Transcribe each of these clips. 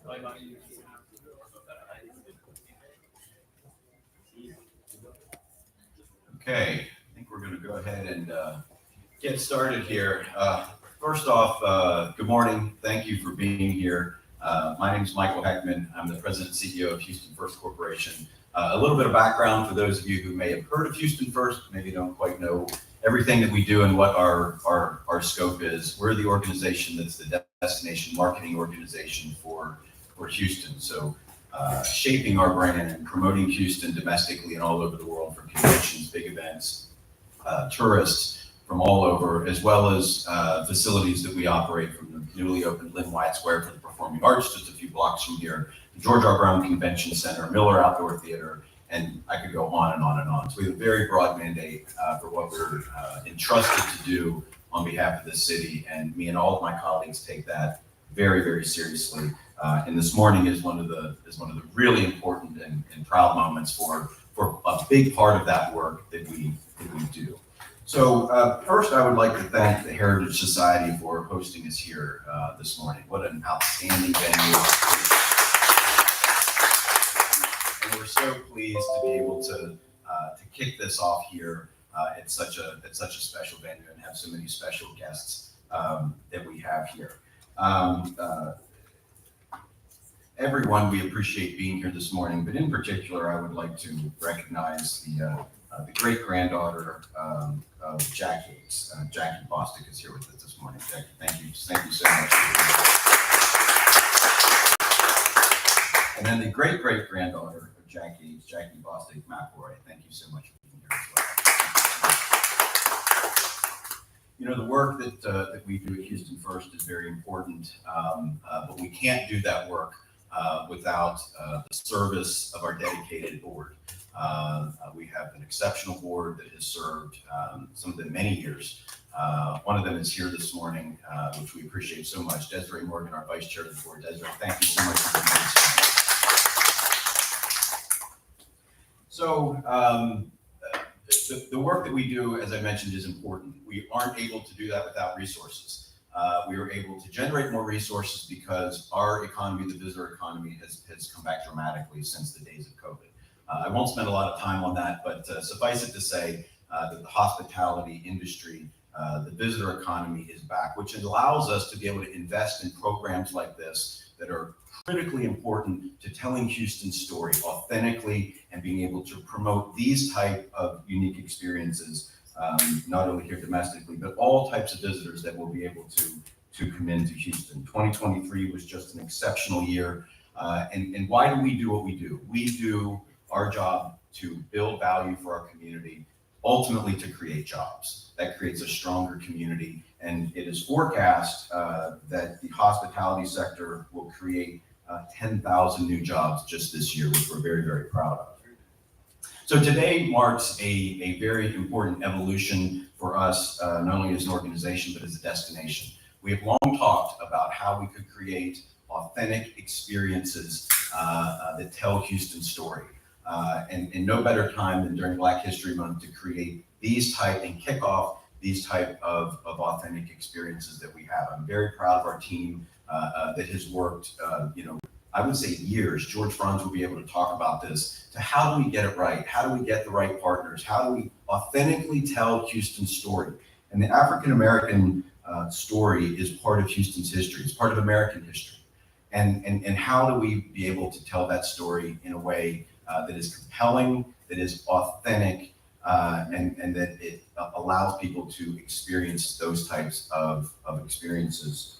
Okay, I think we're going to go ahead and get started here. First off, good morning. Thank you for being here. My name is Michael Heckman. I'm the President and CEO of Houston First Corporation. A little bit of background for those of you who may have heard of Houston First, maybe don't quite know everything that we do and what our scope is. We're the organization that's the destination marketing organization for Houston. So shaping our brand and promoting Houston domestically and all over the world for conventions, big events, tourists from all over, as well as facilities that we operate from the newly opened Lynn Wyatt Square for the Performing Arts, just a few blocks from here, the George R. Brown Convention Center, Miller Outdoor Theater, and I could go on and on and on. So we have a very broad mandate for what we're entrusted to do on behalf of the city, and me and all of my colleagues take that very, very seriously. And this morning is one of the really important and proud moments for a big part of that work that we do. So first, I would like to thank the Heritage Society for hosting us here this morning. What an outstanding venue! And we're so pleased to be able to kick this off here at such a special venue and have so many special guests that we have here. Everyone, we appreciate being here this morning, but in particular, I would like to recognize the great-granddaughter of Jack Yates. Jackie Bostic is here with us this morning. Jackie, thank you so much. And then the great-great-granddaughter of Jack Yates, Jackie Bostic McElroy. Thank you so much for being here as well. You know, the work that we do at Houston First is very important, but we can't do that work without the service of our dedicated board. We have an exceptional board that has served some of them many years. One of them is here this morning, which we appreciate so much. Desiree Morgan, our Vice Chair of the board. Desiree, thank you so much for being here this morning. So the work that we do, as I mentioned, is important. We aren't able to do that without resources. We were able to generate more resources because our economy, the visitor economy, has come back dramatically since the days of COVID. I won't spend a lot of time on that, but suffice it to say that the hospitality industry, the visitor economy is back, which allows us to be able to invest in programs like this that are critically important to telling Houston's story authentically and being able to promote these type of unique experiences, not only here domestically, but all types of visitors that will be able to come into Houston. 2023 was just an exceptional year. And why do we do what we do? We do our job to build value for our community, ultimately to create jobs. That creates a stronger community. And it is forecast that the hospitality sector will create 10,000 new jobs just this year, which we're very, very proud of. So today marks a very important evolution for us, not only as an organization, but as a destination. We have long talked about how we could create authentic experiences that tell Houston's story. And no better time than during Black History Month to create these type and kick off these type of authentic experiences that we have. I'm very proud of our team that has worked, I would say years. George Franz will be able to talk about this, to how do we get it right? How do we get the right partners? How do we authentically tell Houston's story? And the African-American story is part of Houston's history. It's part of American history. And how do we be able to tell that story in a way that is compelling, that is authentic, and that it allows people to experience those types of experiences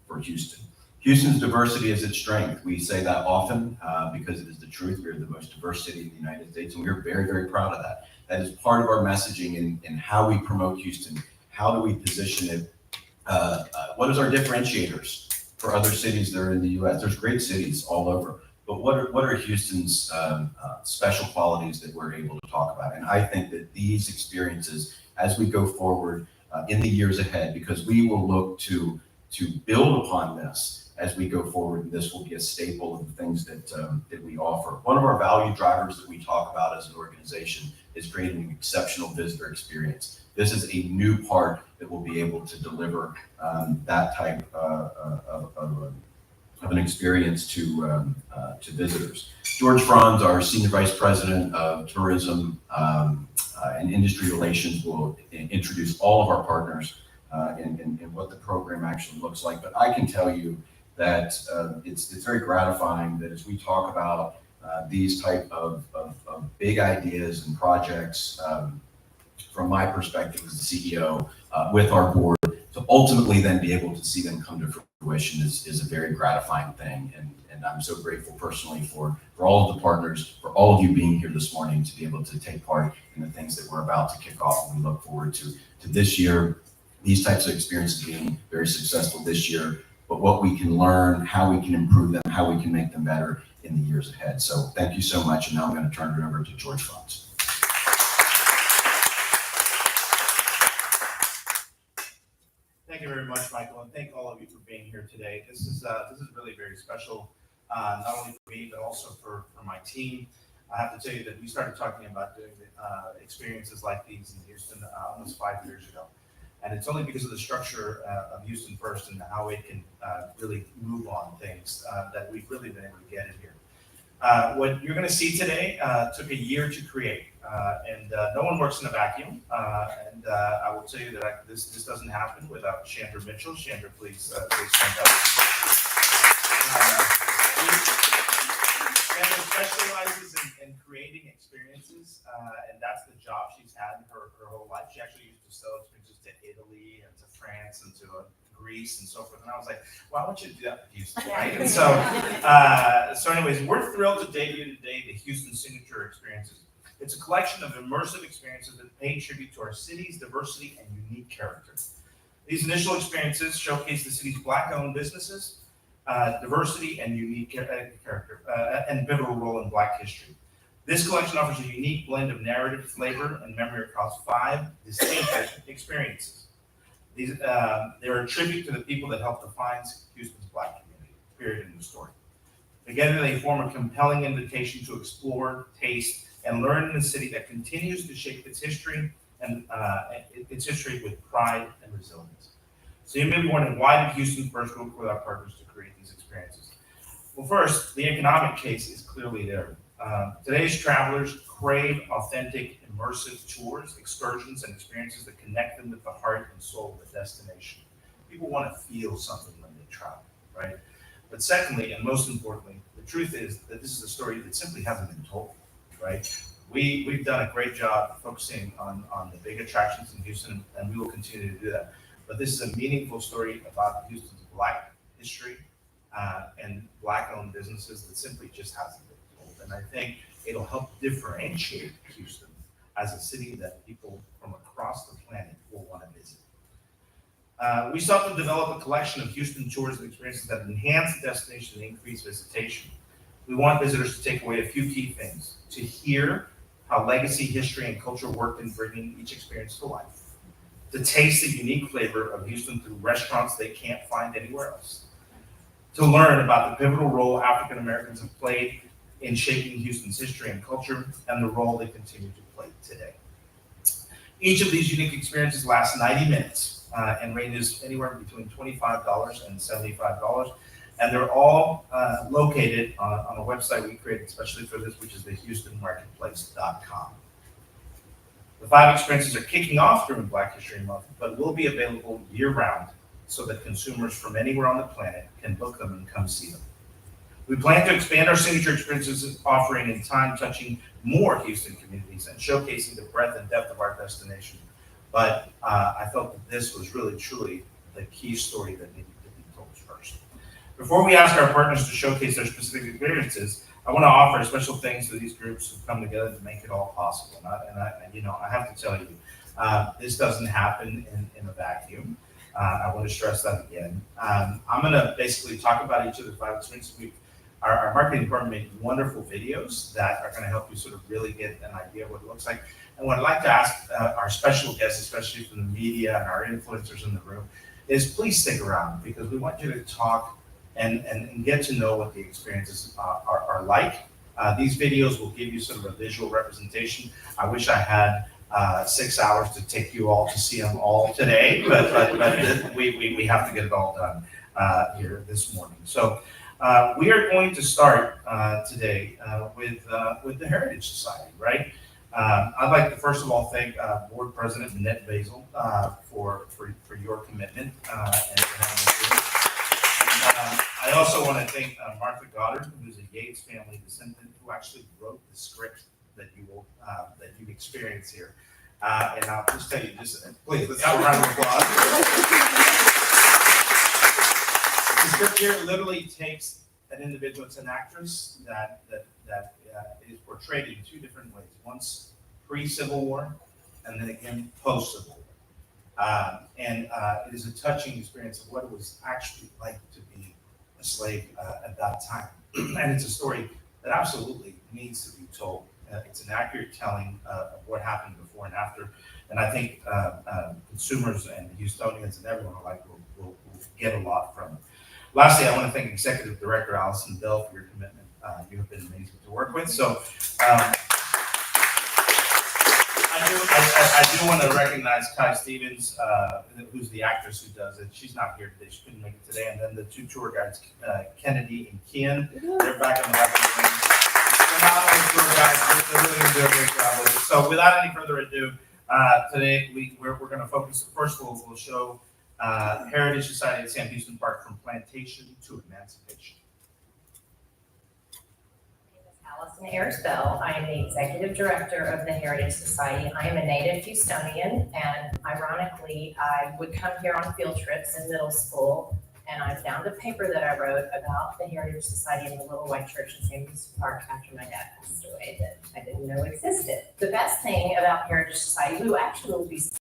for Houston. Houston's diversity is its strength. We say that often because it is the truth. We're the most diverse city in the United States, and we're very, very proud of that. That is part of our messaging in how we promote Houston. How do we position it? What is our differentiators for other cities that are in the U.S.? There's great cities all over, but what are Houston's special qualities that we're able to talk about? And I think that these experiences, as we go forward in the years ahead, because we will look to build upon this as we go forward, and this will be a staple of the things that we offer. One of our value drivers that we talk about as an organization is creating an exceptional visitor experience. This is a new part that will be able to deliver that type of of an experience to visitors. George Franz, our Senior Vice President of Tourism and Industry Relations, will introduce all of our partners in what the program actually looks like. But I can tell you that it's very gratifying that as we talk about these type of big ideas and projects, from my perspective as the CEO, with our board, to ultimately then be able to see them come to fruition is a very gratifying thing. And I'm so grateful personally for all of the partners, for all of you being here this morning to be able to take part in the things that we're about to kick off. And we look forward to this year, these types of experiences being very successful this year, but what we can learn, how we can improve them, how we can make them better in the years ahead. So thank you so much. And now I'm going to turn it over to George Franz. Thank you very much, Michael, and thank all of you for being here today. This is really very special, not only for me, but also for my team. I have to tell you that we started talking about doing experiences like these in Houston almost 5 years ago. And it's only because of the structure of Houston First and how it can really move on things that we've really been able to get it here. What you're going to see today took a year to create, and no one works in a vacuum. And I will tell you that this doesn't happen without Chandra Mitchell. Chandra, please stand up. Chandra specializes in creating experiences, and that's the job she's had her whole life. She actually used to sell experiences to Italy and to France and to Greece and so forth. And I was like, why don't you do that with Houston, right? And so anyways, we're thrilled to debut today the Houston Signature Experiences. It's a collection of immersive experiences that pay tribute to our city's diversity and unique character. These initial experiences showcase the city's Black-owned businesses, diversity and unique character, and pivotal role in Black history. This collection offers a unique blend of narrative, flavor, and memory across 5 distinct experiences. They're a tribute to the people that helped define Houston's Black community, period, in the story. Together, they form a compelling invitation to explore, taste, and learn in a city that continues to shape its history and with pride and resilience. So you may be wondering, why did Houston First work with our partners to create these experiences? Well, first, the economic case is clearly there. Today's travelers crave authentic, immersive tours, excursions, and experiences that connect them with the heart and soul of the destination. People want to feel something when they travel, right? But secondly, and most importantly, the truth is that this is a story that simply hasn't been told, right? We've done a great job focusing on the big attractions in Houston, and we will continue to do that. But this is a meaningful story about Houston's Black history and Black-owned businesses that simply just hasn't been told. And I think it'll help differentiate Houston as a city that people from across the planet will want to visit. We sought to develop a collection of Houston tours and experiences that enhance the destination and increase visitation. We want visitors to take away a few key things: to hear how legacy, history, and culture worked in bringing each experience to life; to taste the unique flavor of Houston through restaurants they can't find anywhere else; to learn about the pivotal role African Americans have played in shaping Houston's history and culture, and the role they continue to play today. Each of these unique experiences lasts 90 minutes and ranges anywhere between $25 and $75. And they're all located on a website we created especially for this, which is the HoustonMarketplace.com. The 5 experiences are kicking off during Black History Month, but will be available year-round so that consumers from anywhere on the planet can book them and come see them. We plan to expand our signature experiences offering in time, touching more Houston communities and showcasing the breadth and depth of our destination. But I felt that this was really, truly the key story that needed to be told first. Before we ask our partners to showcase their specific experiences, I want to offer special thanks to these groups who've come together to make it all possible. And I have to tell you, this doesn't happen in a vacuum. I want to stress that again. I'm going to basically talk about each of the 5 experiences. Our marketing department made wonderful videos that are going to help you sort of really get an idea of what it looks like. And what I'd like to ask our special guests, especially from the media and our influencers in the room, is please stick around, because we want you to talk and get to know what the experiences are like. These videos will give you sort of a visual representation. I wish I had 6 hours to take you all to see them all today, but we have to get it all done here this morning. So We are going to start today with the Heritage Society, right? I'd like to first of all thank Board President Annette Basil for your commitment and for having us here. I also want to thank Martha Goddard, who's a Yates family descendant, who actually wrote the script that you experience here. And I'll just tell you, please let's have a round of applause. The script here literally takes an individual, it's an actress that is portrayed in two different ways. Once pre-Civil War, and then again post-Civil War. And it is a touching experience of what it was actually like to be a slave at that time. And it's a story that absolutely needs to be told. It's an accurate telling of what happened before and after. And I think consumers and Houstonians and everyone alike will get a lot from it. Lastly, I want to thank Executive Director Allison Bell for your commitment. You have been amazing to work with. So I do want to recognize Kai Stevens, who's the actress who does it. She's not here today. She couldn't make it today. And then the two tour guides, Kennedy and Kian, they're back in the back of the room. Phenomenal tour guides. They're really going to do a great job with it. So without any further ado, today we're going to focus. First, we'll show Heritage Society at Sam Houston Park from plantation to emancipation. Allison Ayers Bell. I am the Executive Director of the Heritage Society. I am a native Houstonian, and ironically, I would come here on field trips in middle school, and I found a paper that I wrote about the Heritage Society in the Little White Church in Sam Houston Park after my dad passed away that I didn't know existed. The best thing about Heritage Society, who actually will be 70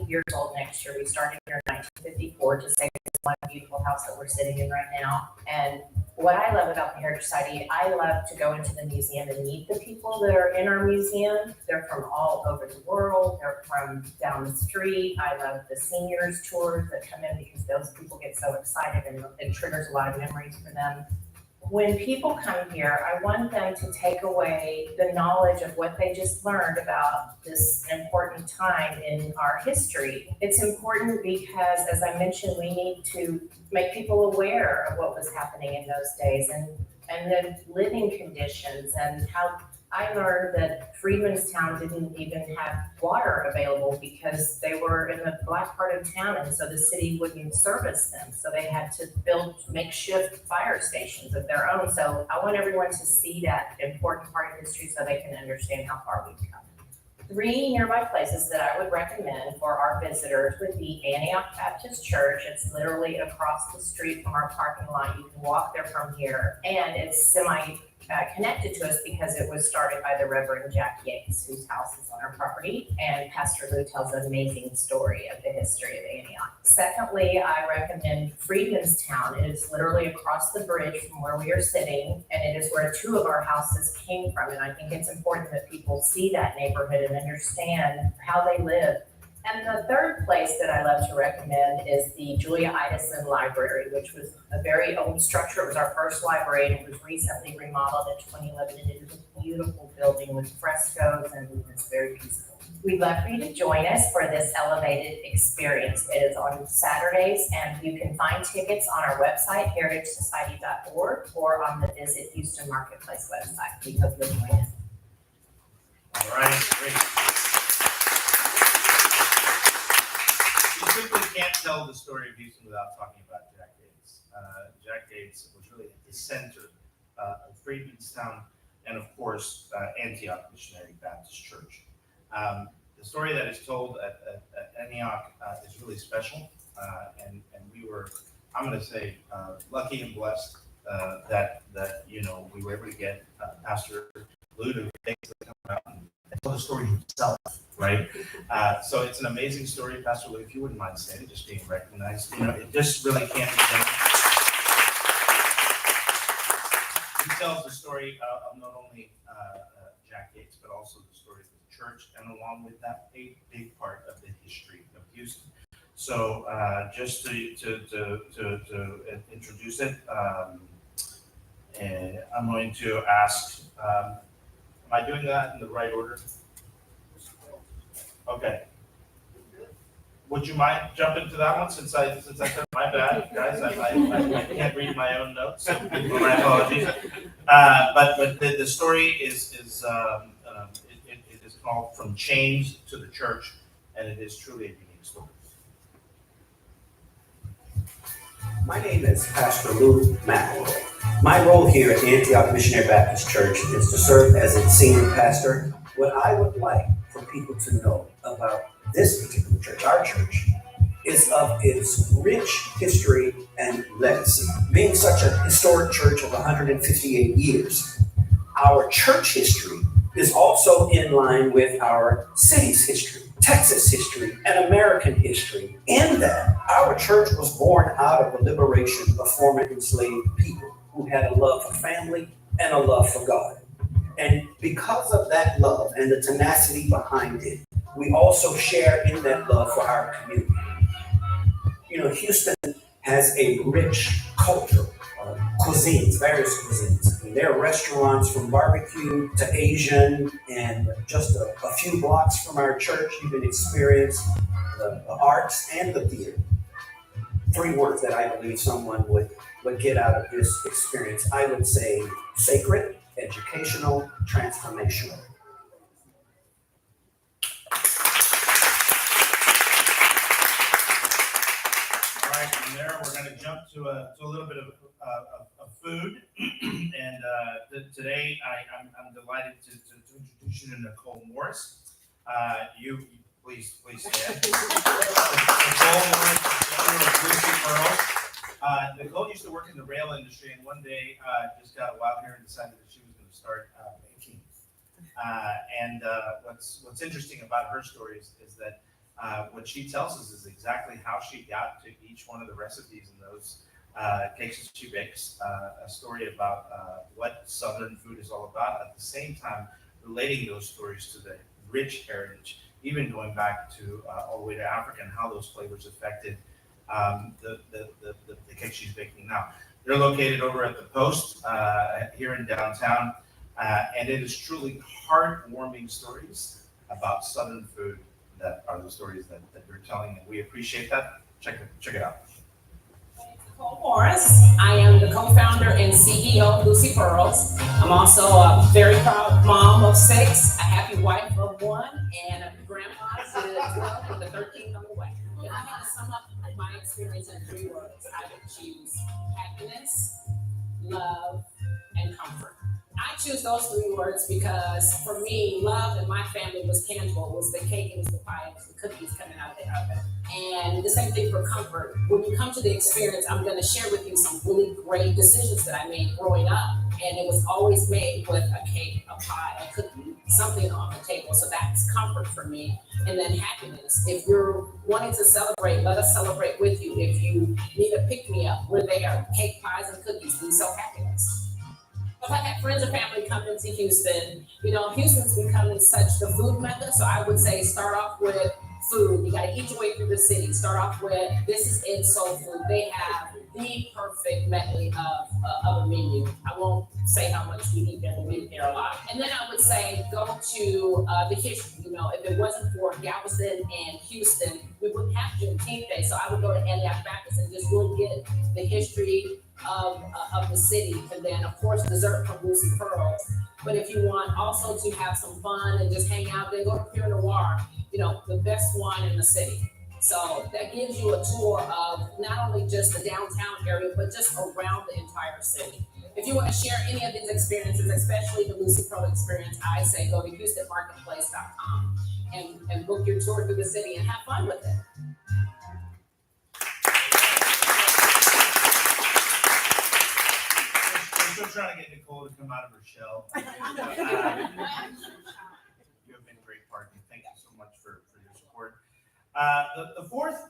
years old next year, we started here in 1954 to save this one beautiful house that we're sitting in right now. And what I love about the Heritage Society, I love to go into the museum and meet the people that are in our museum. They're from all over the world. They're from down the street. I love the seniors tours that come in because those people get so excited and it triggers a lot of memories for them. When people come here, I want them to take away the knowledge of what they just learned about this important time in our history. It's important because, as I mentioned, we need to make people aware of what was happening in those days and the living conditions and how I learned that Freedmanstown didn't even have water available because they were in the black part of town, and so the city wouldn't service them. So they had to build makeshift fire stations of their own. So I want everyone to see that important part of history so they can understand how far we've come. 3 nearby places that I would recommend for our visitors would be Antioch Baptist Church. It's literally across the street from our parking lot. You can walk there from here, and it's connected to us because it was started by the Reverend Jack Yates, whose house is on our property, and Pastor Lou tells an amazing story of the history of Antioch. Secondly, I recommend Freedmanstown. It is literally across the bridge from where we are sitting, and it is where 2 of our houses came from, and I think it's important that people see that neighborhood and understand how they live. And the third place that I love to recommend is the Julia Idison Library, which was a very old structure. It was our first library, and it was recently remodeled in 2011. And it is a beautiful building with frescoes, and it's very peaceful. We'd love for you to join us for this elevated experience. It is on Saturdays, and you can find tickets on our website, heritagesociety.org, or on the Visit Houston Marketplace website. We hope you'll join us. All right, great. You simply can't tell the story of Houston without talking about Jack Yates. Jack Yates was really at the center of Freedmanstown and, of course, Antioch Missionary Baptist Church. The story that is told at Antioch is really special, and we were, I'm going to say, lucky and blessed that we were able to get Pastor Lou to come out and tell the story himself, right? So it's an amazing story, Pastor Lou, if you wouldn't mind saying it, just being recognized. It just really can't be done. He tells the story of not only Jack Yates, but also the story of the church, and along with that, a big part of the history of Houston. So just to introduce it, I'm going to ask, am I doing that in the right order? Okay. Would you mind jumping to that one since I said my bad, guys? I can't read read my own notes, so my apologies. But the story is it is called From Chains to the Church, and it is truly a unique story. My name is Pastor Lou McElroy. My role here at the Antioch Missionary Baptist Church is to serve as its senior pastor. What I would like for people to know about this particular church, our church, is of its rich history and legacy. Being such a historic church of 158 years, our church history is also in line with our city's history, Texas history, and American history, in that our church was born out of the liberation of former enslaved people who had a love for family and a love for God. And because of that love and the tenacity behind it, we also share in that love for our community. You know, Houston has a rich culture, cuisines, various cuisines. I mean, there are restaurants from barbecue to Asian, and just a few blocks from our church, you can experience the arts and the theater. 3 words that I believe someone would get out of this experience. I would say sacred, educational, transformational. All right, from there we're going to jump to a little bit of food, and today I'm delighted to introduce you to Nicole Morris. You please stand. Nicole Morris is the owner of Lucy Pearls. Nicole used to work in the rail industry, and one day just got wild hair and decided that she was going to start baking. What's interesting about her story is that what she tells us is exactly how she got to each one of the recipes in those cakes that she bakes. A story about what Southern food is all about. At the same time, relating those stories to the rich heritage, even going back to all the way to Africa, and how those flavors affected the cake she's baking now. They're located over at the Post here in downtown, and it is truly heartwarming stories about Southern food that are the stories that you're telling, and we appreciate that. Check it out. Nicole Morris. I am the co-founder and CEO of Lucy Pearls. I'm also a very proud mom of 6, a happy wife of 1, and a grandma to 12 with the 13th on the way. If I had to sum up my experience in 3 words, I would choose happiness, love, and comfort. I choose those 3 words because for me, love in my family was tangible. It was the cake, it was the pie, it was the cookies coming out of the oven. And the same thing for comfort. When you come to the experience, I'm going to share with you some really great decisions that I made growing up. And it was always made with a cake, a pie, a cookie, something on the table. So that's comfort for me. And then happiness. If you're wanting to celebrate, let us celebrate with you. If you need a pick-me-up, we're there. Cake, pies, and cookies. We sell happiness. If I had friends or family come into Houston, Houston's becoming such the food mecca. So I would say start off with food. You got to eat your way through the city. Start off with, this is in Soul Food. They have the perfect medley of a menu. I won't say how much we eat there, but we eat there a lot. And then I would say go to the history. If it wasn't for Galveston and Houston, we wouldn't have Juneteenth Day. So I would go to Antioch Baptist and just really get the history of the city, and then of course dessert from Lucy Pearls. But if you want also to have some fun and just hang out, then go to Pure Noir, the best wine in the city. So that gives you a tour of not only just the downtown area, but just around the entire city. If you want to share any of these experiences, especially the Lucy Pearl experience, I say go to HoustonMarketplace.com and book your tour through the city and have fun with it. Still trying to get Nicole to come out of her shell. You have been a great partner. Thank you so much for your support. The fourth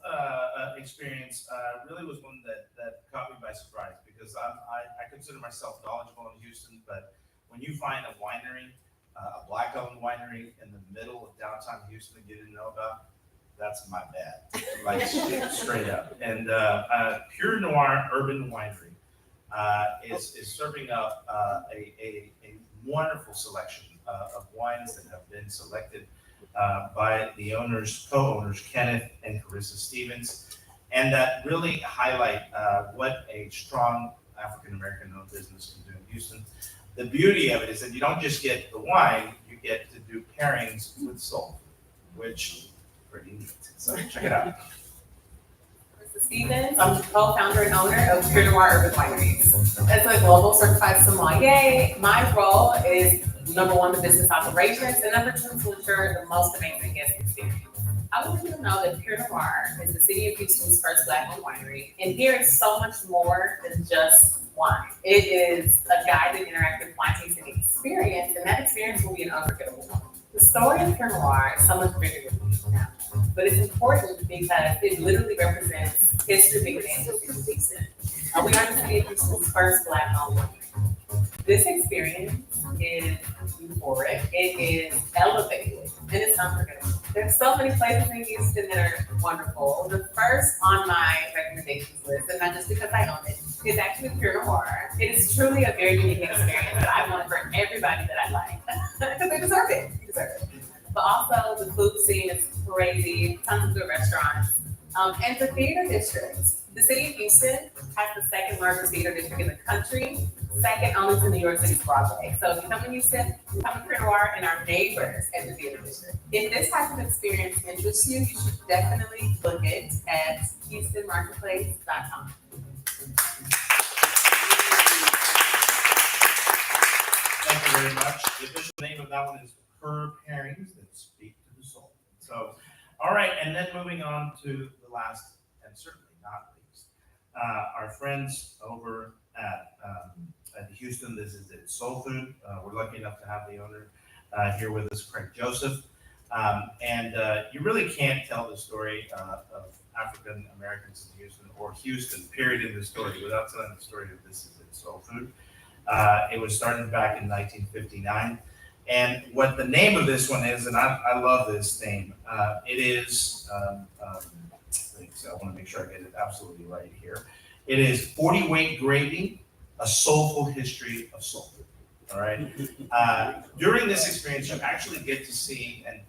experience really was one that caught me by surprise, because I consider myself knowledgeable in Houston, but when you find a winery, a black-owned winery in the middle of downtown Houston that you didn't know about, that's my bad, like straight up. And Pure Noir Urban Winery is serving up a wonderful selection of wines that have been selected by the co-owners, Kenneth and Carissa Stevens, and that really highlight what a strong African-American-owned business can do in Houston. The beauty of it is that you don't just get the wine, you get to do pairings with soul, which is pretty neat. So check it out. Mrs. Stevens, I'm the co-founder and owner of Pure Noir Urban Wineries. As a global certified sommelier, my role is number one, the business operations, and number two, to ensure the most amazing guest experience. I want you to know that Pure Noir is the city of Houston's first Black-owned winery, and here it's so much more than just wine. It is a guided interactive wine tasting experience, and that experience will be an unforgettable one. The story of Pure Noir is so much bigger than we now, but it's important because it literally represents history bigger than Houston. We are the city of Houston's first Black-owned winery. This experience is euphoric, it is elevated, and it's unforgettable. There's so many places in Houston that are wonderful. The first on my recommendations list, and not just because I own it, is actually Pure Noir. It is truly a very unique experience that I want for everybody that I like, because they deserve it. You deserve it. But also the food scene is crazy, tons of good restaurants, and the theater district. The city of Houston has the second largest theater district in the country, second only to New York City's Broadway. So if you come to Houston, you come to Pure Noir and our neighbors at the theater district. If this type of experience interests you, you should definitely book it at HoustonMarketplace.com. Thank you very much. The official name of that one is Her Pairings That Speak to the Soul. So, all right, and then moving on to the last, and certainly not least, our friends over at Houston. This is it, Soul Food. We're lucky enough to have the owner here with us, Craig Joseph. And you really can't tell the story of African Americans in Houston or Houston, period, in the story without telling the story of This Is It, Soul Food. It was started back in 1959. And what the name of this one is, and I love this name, it is, so I want to make sure I get it absolutely right here. It is 40 Weight Gravy, A Soulful History of Soul Food. All right. During this experience, you actually get to see and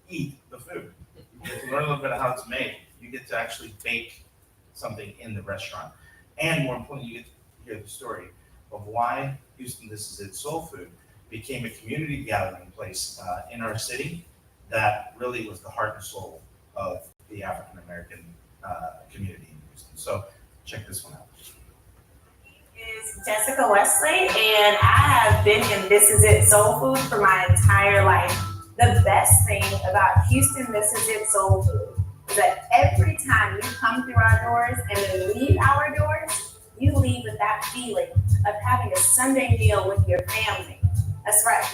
eat the food. You get to learn a little bit of how it's made. You get to actually bake something in the restaurant. And more importantly, you get to hear the story of why Houston This Is It Soul Food became a community gathering place in our city that really was the heart and soul of the African American community in Houston. So check this one out. Is Jessica Wesley, and I have been in This Is It Soul Food for my entire life. The best thing about Houston This Is It Soul Food is that every time you come through our doors and then leave our doors, you leave with that feeling of having a Sunday meal with your family. That's right.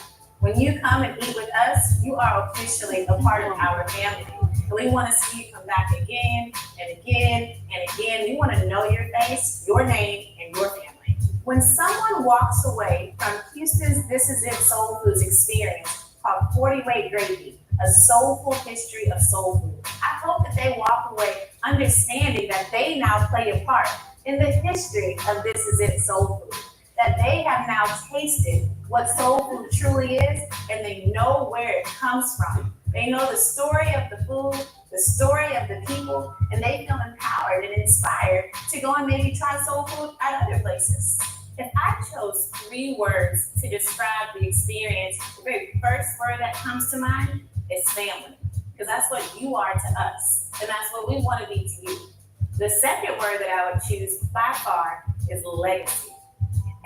When you come and eat with us, you are officially a part of our family. And we want to see you come back again and again and again. We want to know your face, your name, and your family. When someone walks away from Houston's This Is It Soul Foods experience called 40 Weight Gravy, a soulful history of soul food, I hope that they walk away understanding that they now play a part in the history of This Is It Soul Food, that they have now tasted what soul food truly is, and they know where it comes from. They know the story of the food, the story of the people, and they feel empowered and inspired to go and maybe try soul food at other places. If I chose 3 words to describe the experience, the very first word that comes to mind is family, because that's what you are to us, and that's what we want to be to you. The second word that I would choose by far is legacy.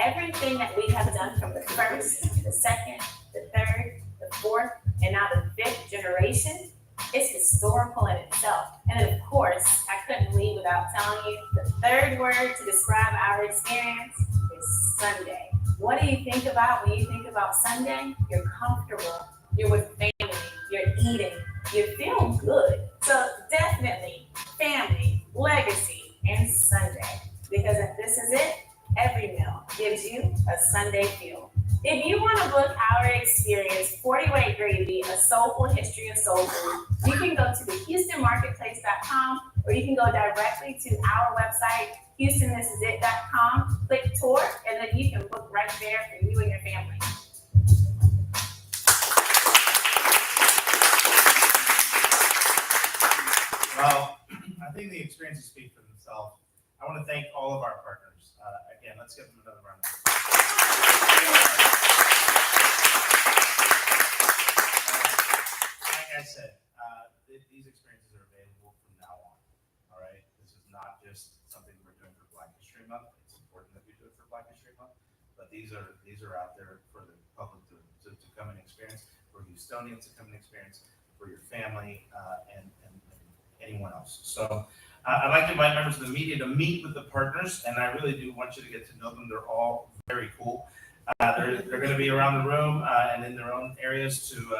Everything that we have done from the first, the second, the third, the fourth, and now the 5th generation is historical in itself. And then of course, I couldn't leave without telling you the third word to describe our experience is Sunday. What do you think about when you think about Sunday? You're comfortable, you're with family, you're eating, you feel good. So definitely family, legacy, and Sunday. Because if this is it, every meal gives you a Sunday feel. If you want to book our experience, 40 Weight Gravy, A Soulful History of Soul Food, you can go to the HoustonMarketplace.com, or you can go directly to our website, HoustonThisIsIt.com, click tour, and then you can book right there for you and your family. Well, I think the experiences speak for themselves. I want to thank all of our partners. Again, let's give them another round of applause. Like I said, these experiences are available from now on. All right, this is not just something we're doing for Black History Month. It's important that we do it for Black History Month, but these are out there for the public to come and experience, for Houstonians to come and experience, for your family and anyone else. So I'd like to invite members of the media to meet with the partners, and I really do want you to get to know them. They're all very cool. They're going to be around the room and in their own areas to